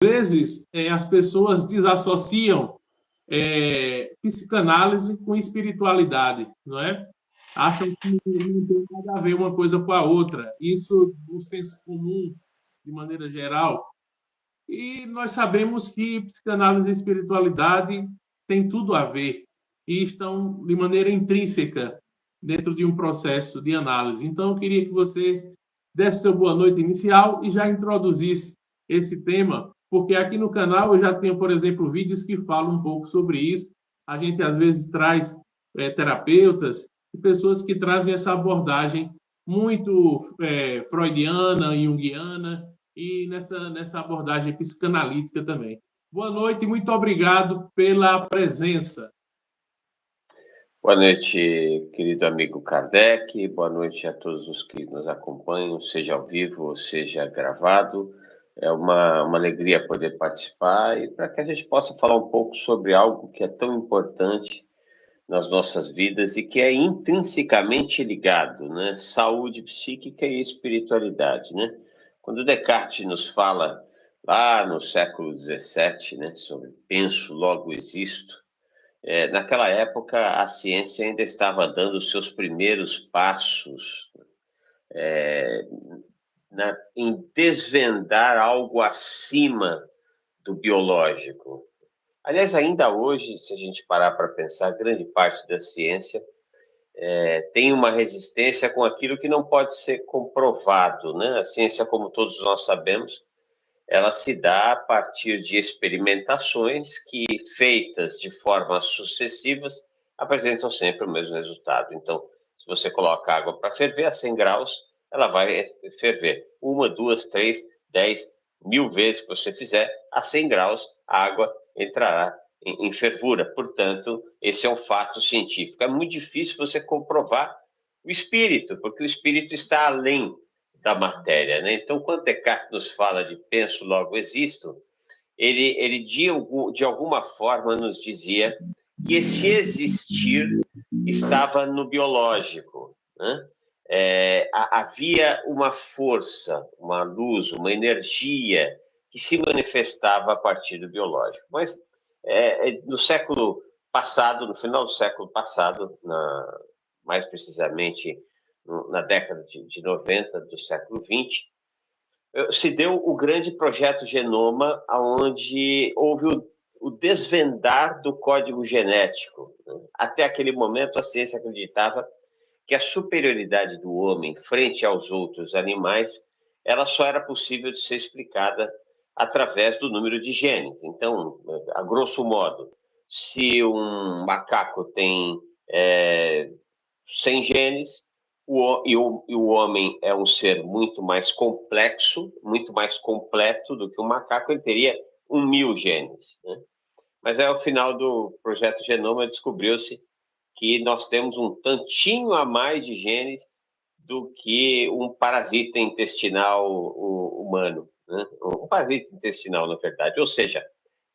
vezes, as pessoas desassociam psicanálise com espiritualidade, não é? Acham que não tem nada a ver uma coisa com a outra. Isso, no senso comum, de maneira geral. E nós sabemos que psicanálise e espiritualidade têm tudo a ver e estão de maneira intrínseca dentro de um processo de análise. Então, eu queria que você desse seu boa noite inicial e já introduzisse esse tema, porque aqui no canal eu já tenho, por exemplo, vídeos que falam um pouco sobre isso. A gente, às vezes, traz terapeutas e pessoas que trazem essa abordagem muito freudiana, junguiana, e nessa abordagem psicanalítica também. Boa noite e muito obrigado pela presença. Boa noite, querido amigo Kardec. Boa noite a todos os que nos acompanham, seja ao vivo ou seja gravado. É uma alegria poder participar e para que a gente possa falar um pouco sobre algo que é tão importante nas nossas vidas e que é intrinsecamente ligado, né? Saúde psíquica e espiritualidade, né? Quando Descartes nos fala lá no século XVII, né, sobre penso, logo existo, naquela época a ciência ainda estava dando os seus primeiros passos em desvendar algo acima do biológico. Aliás, ainda hoje, se a gente parar para pensar, grande parte da ciência tem uma resistência com aquilo que não pode ser comprovado, né? A ciência, como todos nós sabemos, ela se dá a partir de experimentações que, feitas de formas sucessivas, apresentam sempre o mesmo resultado. Então, se você coloca água para ferver a 100 graus, ela vai ferver 1, 2, 3, 10, 1000 vezes que você fizer, a 100 graus a água entrará em fervura. Portanto, esse é um fato científico. É muito difícil você comprovar o espírito, porque o espírito está além da matéria, né? Então, quando Descartes nos fala de penso, logo existo, ele de alguma forma nos dizia que esse existir estava no biológico, né? Havia uma força, uma luz, uma energia que se manifestava a partir do biológico. Mas no século passado, no final do século passado, mais precisamente na década de 90 do século XX, se deu o grande projeto Genoma, onde houve o desvendar do código genético. Até aquele momento, a ciência acreditava que a superioridade do homem frente aos outros animais, ela só era possível de ser explicada através do número de genes. Então, a grosso modo, se um macaco tem 100 genes, e o homem é um ser muito mais complexo, muito mais completo do que o macaco, ele teria 1000 genes, né? Mas ao final do projeto Genoma descobriu-se que nós temos um tantinho a mais de genes do que um parasita intestinal humano, né? Um parasita intestinal, na verdade. Ou seja,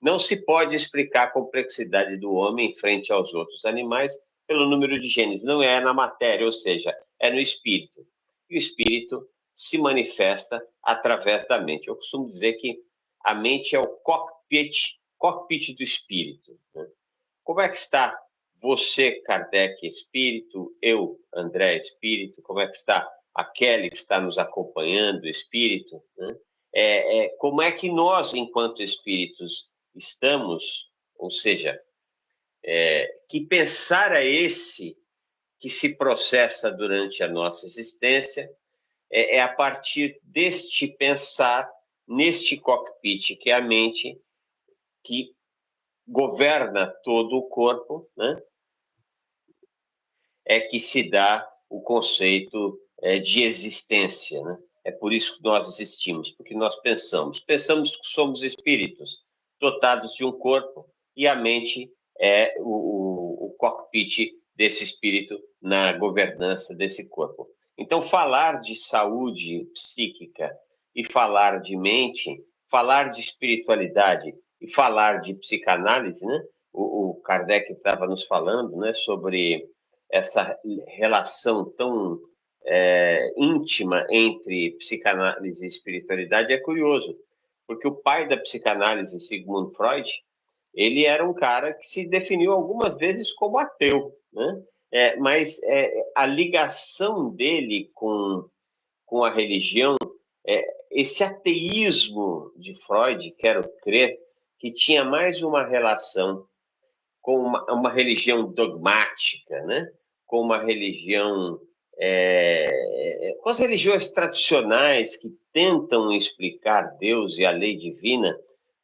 não se pode explicar a complexidade do homem frente aos outros animais pelo número de genes. Não é na matéria, ou seja, é no espírito. E o espírito se manifesta através da mente. Eu costumo dizer que a mente é o cockpit do espírito, né? Como é que está você, Kardec, espírito, eu, André, espírito? Como é que está a Kelly, que está nos acompanhando, espírito, né? Como é que nós, enquanto espíritos, estamos, ou seja, que pensar é esse que se processa durante a nossa existência, é a partir deste pensar, neste cockpit, que é a mente, que governa todo o corpo, né? É que se dá o conceito de existência, né? É por isso que nós existimos, porque nós pensamos. Pensamos que somos espíritos dotados de um corpo e a mente é o cockpit desse espírito na governança desse corpo. Então, falar de saúde psíquica e falar de mente, falar de espiritualidade e falar de psicanálise, né? O Kardec estava nos falando, né, sobre essa relação tão íntima entre psicanálise e espiritualidade. É curioso, porque o pai da psicanálise, Sigmund Freud, ele era um cara que se definiu algumas vezes como ateu, né? Mas a ligação dele com a religião, esse ateísmo de Freud, quero crer, que tinha mais uma relação com uma religião dogmática, né? Com uma religião, com as religiões tradicionais que tentam explicar Deus e a lei divina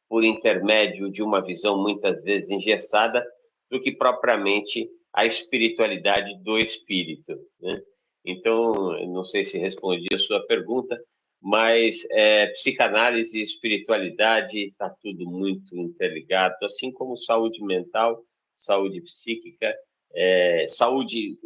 por intermédio de uma visão muitas vezes engessada, do que propriamente a espiritualidade do espírito, né? Então, não sei se respondi a sua pergunta, mas psicanálise e espiritualidade está tudo muito interligado, assim como saúde mental, saúde psíquica, saúde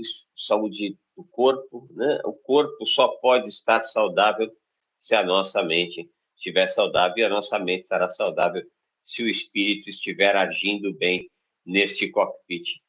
do corpo, né? O corpo só pode estar saudável se a nossa mente estiver saudável, e a nossa mente estará saudável se o espírito estiver agindo bem neste cockpit